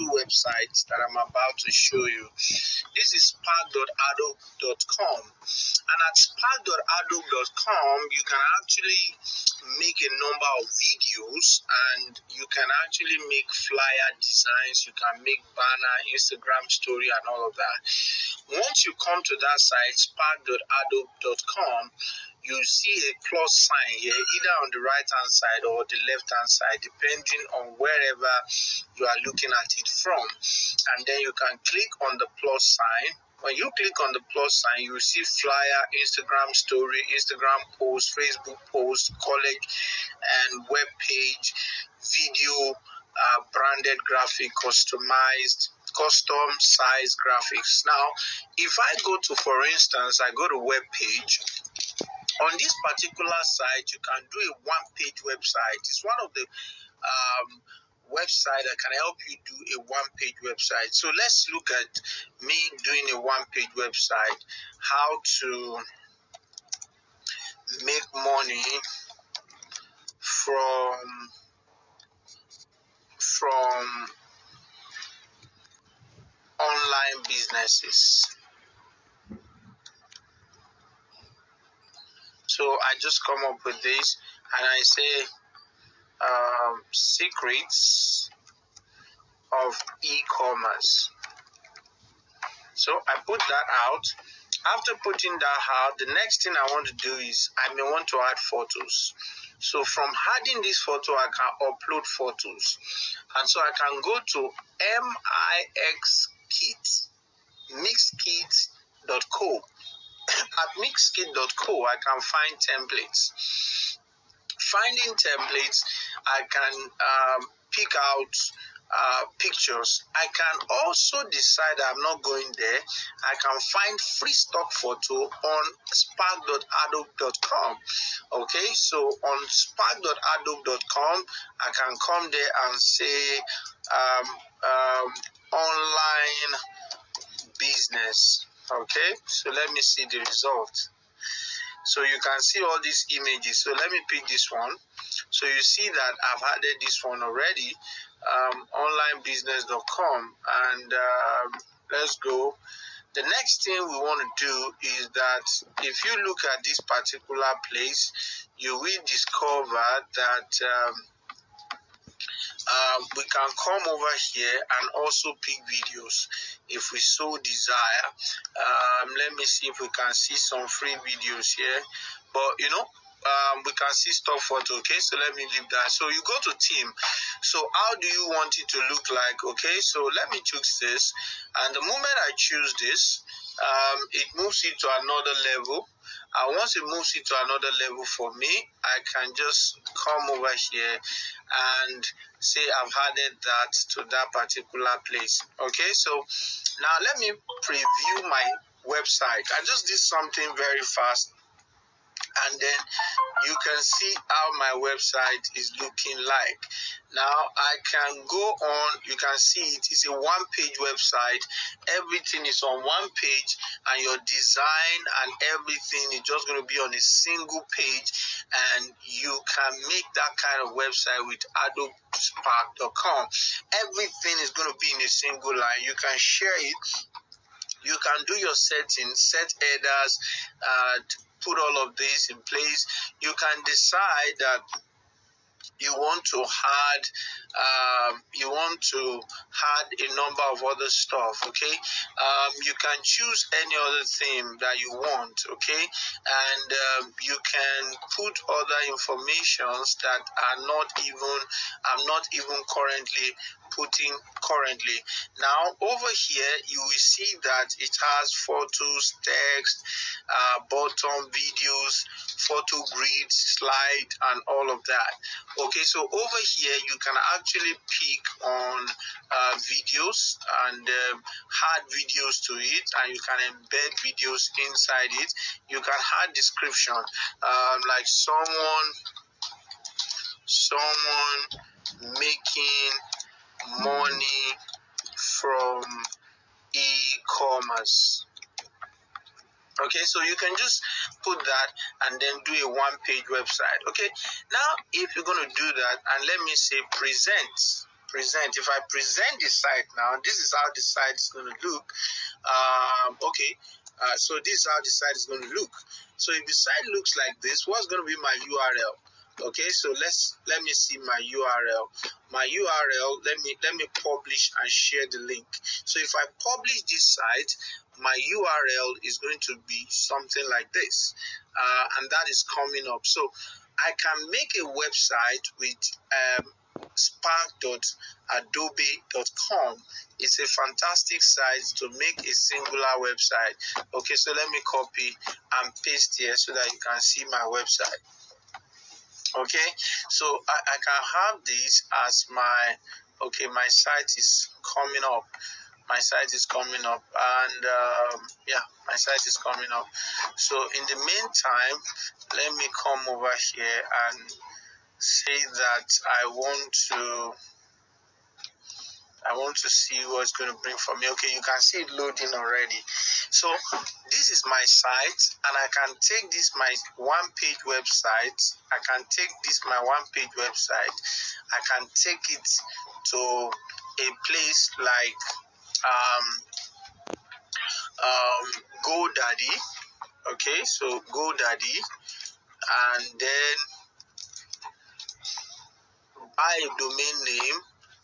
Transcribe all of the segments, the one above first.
two websites that I'm about to show you. This is spark.adobe.com, and at spark.adobe.com you can actually make a number of videos, and you can actually make flyer designs, you can make banner, Instagram story, and all of that. Once you come to that site, spark.adobe.com, you see a plus sign here, either on the right hand side or the left hand side, depending on wherever you are looking at it from. And then you can click on the plus sign. When you click on the plus sign, you will see flyer, Instagram story, Instagram post, Facebook post, college and web page, video, branded graphic, custom size graphics. Now, if I go to, for instance, I go to web page. On this particular site, you can do a one-page website. It's one of the website that can help you do a one-page website. So let's look at me doing a one-page website. How to make money from online businesses. So I just come up with this and I say secrets of e-commerce. So I put that out. After putting that out, the next thing I want to do is I may want to add photos. So from adding this photo, I can upload photos. And so I can go to mixkit.co. At mixkit.co, I can find templates. Finding templates, I can pick out pictures. I can also decide I'm not going there. I can find free stock photo on spark.adobe.com. Okay, so on spark.adobe.com, I can come there and say online business. Okay, so let me see the result. So you can see all these images. So let me pick this one. So you see that I've added this one already, onlinebusiness.com, and let's go. The next thing we want to do is that if you look at this particular place, you will discover that we can come over here and also pick videos if we so desire. Let me see if we can see some free videos here, but we can see stock photo. Okay, so let me leave that. So you go to theme. So how do you want it to look like? Okay, so let me choose this, and the moment I choose this, it moves it to another level. And once it moves it to another level for me, I can just come over here and say I've added that to that particular place. Okay, so now let me preview my website. I just did something very fast, and then you can see how my website is looking like. Now I can go on, you can see it is a one-page website. Everything is on one page, and your design and everything is just going to be on a single page, and you can make that kind of website with adobespark.com. Everything is going to be in a single line. You can share it. You can do your settings, set headers, put all of this in place. You can decide that you want to add a number of other stuff. Okay, you can choose any other theme that you want. Okay, and you can put other informations that I'm not even currently putting currently. Now over here you will see that it has photos, text, button, videos, photo grid, slide, and all of that. Okay, so over here you can actually pick on videos and add videos to it, and you can embed videos inside it. You can add description, like someone making money from e-commerce. Okay, so you can just put that and then do a one-page website. Okay, now if you're going to do that, and let me say present. present. If I present the site now, this is how the site is going to look. So this is how the site is going to look. So if the site looks like this, what's going to be my URL? Okay, so let me see my URL. My URL, let me publish and share the link. So if I publish this site, my URL is going to be something like this, and that is coming up. So I can make a website with spark.adobe.com. It's a fantastic site to make a singular website. Okay, so let me copy and paste here so that you can see my website. Okay, so I can have this as my, okay, my site is coming up. My site is coming up, and yeah, my site is coming up. So in the meantime, let me come over here and say that I want to see what it's going to bring for me. Okay, you can see it loading already. So this is my site, and I can take this my one-page website. I can take this my one-page website. I can take it to a place like GoDaddy. Okay, so GoDaddy, and then buy a domain name.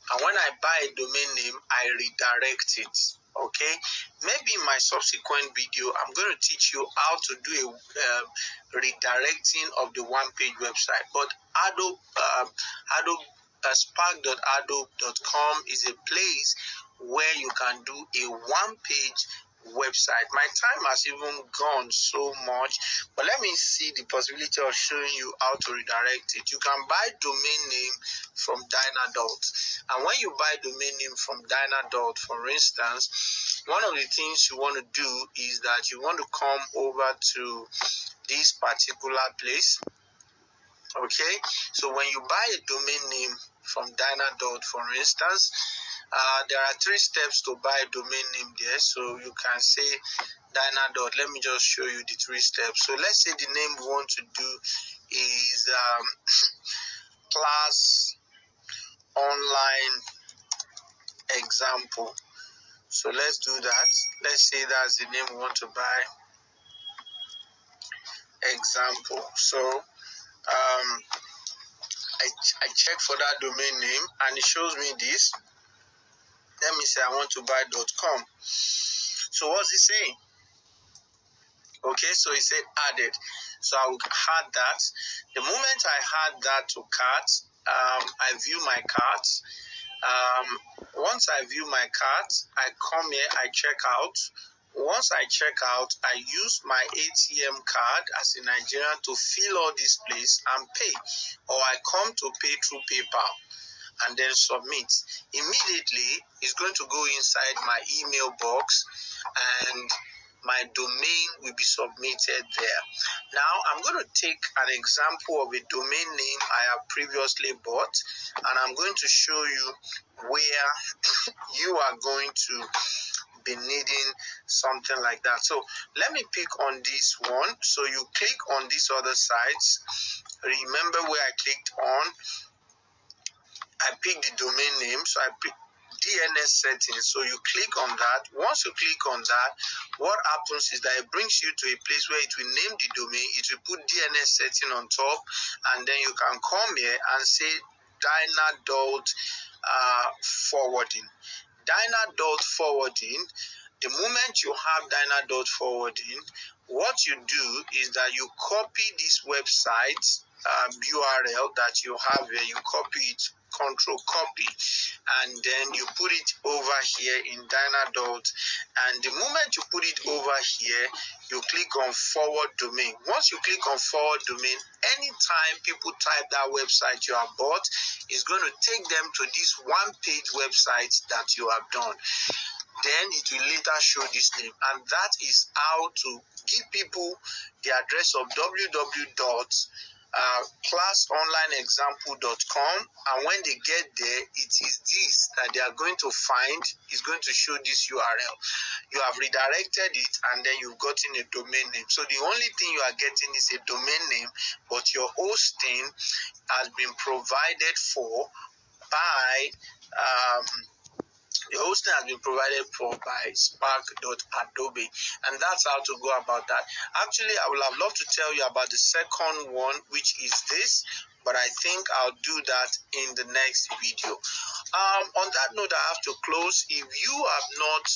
And when I buy a domain name, I redirect it. Okay, maybe in my subsequent video, I'm going to teach you how to do a redirecting of the one-page website. But spark.adobe.com is a place where you can do a one-page website. My time has even gone so much, but let me see the possibility of showing you how to redirect it. You can buy domain name from Dynadot, and when you buy domain name from Dynadot, for instance, one of the things you want to do is that you want to come over to this particular place. Okay, so when you buy a domain name from Dynadot, for instance, there are 3 steps to buy a domain name there. So you can say Dynadot. Let me just show you the 3 steps. So let's say the name we want to do is class online example. So let's do that. Let's say that's the name we want to buy, example. So I check for that domain name, and it shows me this. Let me say I want to buy .com. So what's it saying? Okay, so it said added. So I will add that. The moment I add that to cart, I view my cart. Once I view my cart, I come here, I check out. Once I check out, I use my ATM card as a Nigerian to fill all this place and pay, or I come to pay through PayPal and then submit. Immediately, it's going to go inside my email box, and my domain will be submitted there. Now, I'm going to take an example of a domain name I have previously bought, and I'm going to show you where you are going to be needing something like that. So let me pick on this one. So you click on these other sites. Remember where I clicked on? I picked the domain name, so I picked DNS settings. So you click on that. Once you click on that, what happens is that it brings you to a place where it will name the domain, it will put DNS setting on top, and then you can come here and say Dynadot forwarding. Dynadot forwarding. The moment you have Dynadot forwarding, what you do is that you copy this website URL that you have here, you copy it, control copy, and then you put it over here in Dynadot. And the moment you put it over here, you click on forward domain. Once you click on forward domain, anytime people type that website you have bought, it's going to take them to this one-page website that you have done. Then it will later show this name, and that is how to give people the address of www.classonlineexample.com, and when they get there, it is this that they are going to find. Is going to show this URL. You have redirected it, and then you've gotten a domain name. So the only thing you are getting is a domain name, but your hosting has been provided for by the hosting has been provided for by Spark.Adobe, and that's how to go about that. Actually, I would have loved to tell you about the second one, which is this, but I think I'll do that in the next video. On that note, I have to close. If you have not